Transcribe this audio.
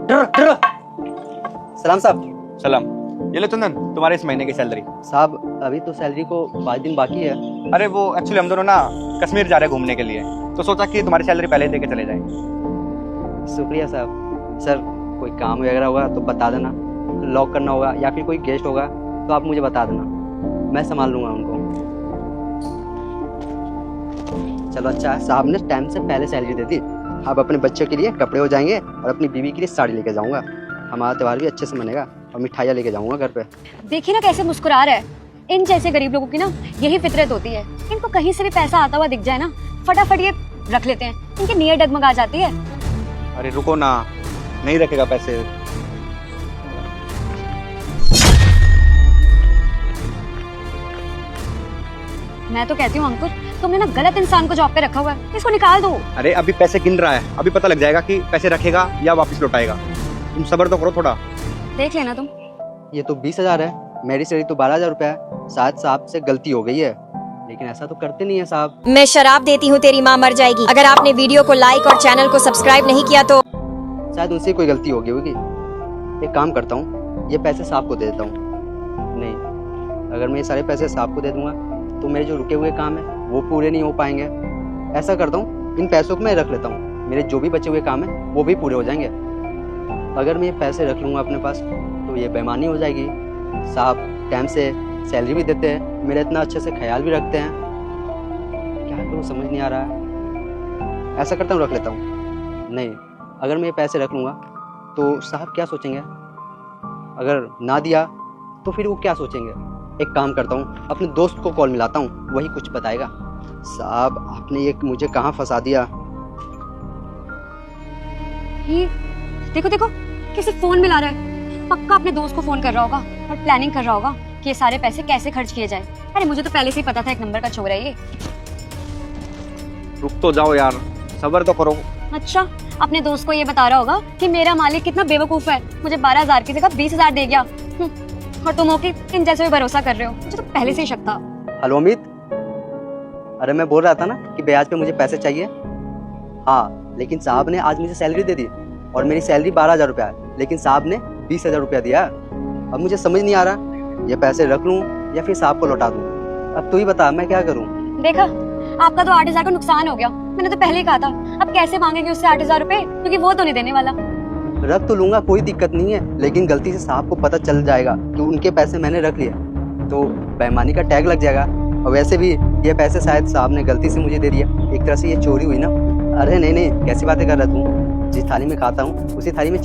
सलाम साहब। सलाम। ये लो चंदन, तुम्हारे इस महीने की सैलरी। साहब अभी तो सैलरी को 5 दिन बाकी है। अरे वो एक्चुअली हम दोनों ना कश्मीर जा रहे हैं घूमने के लिए, तो सोचा कि तुम्हारी सैलरी पहले दे के चले जाएं। शुक्रिया साहब। सर कोई काम वगैरह होगा तो बता देना, लॉक करना होगा या फिर कोई गेस्ट होगा तो आप मुझे बता देना, मैं संभाल लूँगा उनको। चलो अच्छा है, साहब ने टाइम से पहले सैलरी दे दी। अब अपने बच्चों के लिए कपड़े हो जाएंगे और अपनी बीवी के लिए साड़ी लेके जाऊँगा। हमारा त्यौहार भी अच्छे से मनेगा और मिठाइयाँ लेके जाऊँगा घर पे। देखिए ना कैसे मुस्कुरा रहा है। इन जैसे गरीब लोगों की ना यही फितरत होती है। इनको कहीं से भी पैसा आता हुआ दिख जाए ना, फटाफट ये रख लेते हैं। इनकी नीयत डगमगा जाती है। अरे रुको ना, नहीं रखेगा पैसे। मैं तो कहती हूँ अंकुर, तुमने ना गलत इंसान को जॉब पे रखा हुआ है, इसको निकाल दो। अरे अभी पैसे गिन रहा है, अभी पता लग जाएगा कि पैसे रखेगा या वापस लौटाएगा। तुम सब्र तो करो थोड़ा। देख लेना तुम। ये तो 20,000 है, मेरी सैलरी तो 12,000 रुपया है। शायद साहब से गलती हो गई है, लेकिन ऐसा तो करते नहीं है साहब। मैं शराब देती हूँ तेरी माँ मर जाएगी। अगर आपने वीडियो को लाइक और चैनल को सब्सक्राइब नहीं किया तो शायद उनसे कोई गलती हो गई होगी। एक काम करता हूँ, ये पैसे साहब को दे देता हूँ। नहीं, अगर मैं ये सारे पैसे साहब को दे दूंगा तो मेरे जो रुके हुए काम है वो पूरे नहीं हो पाएंगे। ऐसा करता हूँ, इन पैसों को मैं रख लेता हूँ, मेरे जो भी बचे हुए काम है वो भी पूरे हो जाएंगे। अगर मैं ये पैसे रख लूँगा अपने पास तो ये बेईमानी हो जाएगी। साहब टाइम से सैलरी भी देते हैं, मेरा इतना अच्छे से ख्याल भी रखते हैं। क्या करूँ समझ नहीं आ रहा है। ऐसा करता हूँ, रख लेता हूँ। नहीं, अगर मैं ये पैसे रख लूँगा तो साहब क्या सोचेंगे, अगर ना दिया तो फिर वो क्या सोचेंगे। एक काम करता हूँ, अपने दोस्त को कॉल मिलाता हूँ, वही कुछ बताएगा। साहब आपने ये मुझे कहाँ फंसा दिया। ये देखो देखो किसी फोन मिला रहा है। पक्का अपने दोस्त को फोन कर रहा होगा और प्लानिंग कर रहा होगा कि ये सारे पैसे कैसे खर्च किए जाए। अरे मुझे तो पहले से ही पता था एक नंबर का चोर है ये। रुक तो जाओ यार, सब्र तो करो। अच्छा, अपने दोस्त को ये बता रहा होगा कि मेरा मालिक कितना बेवकूफ है, मुझे 12,000 की जगह 20,000 दे गया। और तुम हो कि इन जैसे भी भरोसा कर रहे हो। मुझे तो पहले से ही शक था। हेलो अमित, अरे मैं बोल रहा था ना कि ब्याज पे मुझे पैसे चाहिए। हाँ, लेकिन साहब ने आज मुझे सैलरी दे दी और मेरी सैलरी 12,000 रुपया है, लेकिन साहब ने 20,000 रुपया दिया। अब मुझे समझ नहीं आ रहा, ये पैसे रख लूँ या फिर साहब को लौटा दूँ। अब तू ही बता मैं क्या करूँ। देखा, आपका तो 8,000 का नुकसान हो गया। मैंने तो पहले ही कहा था। अब कैसे मांगेंगे उससे 8,000 रुपए, क्योंकि वो तो नहीं देने वाला। रख तो लूंगा, कोई दिक्कत नहीं है, लेकिन गलती से साहब को पता चल जाएगा कि उनके पैसे मैंने रख लिए तो बेईमानी का टैग लग जाएगा। और वैसे भी ये पैसे शायद साहब ने गलती से मुझे दे दिया, एक तरह से ये चोरी हुई ना। अरे नहीं नहीं, कैसी बातें कर रहा तू। जिस थाली में खाता हूँ उसी थाली में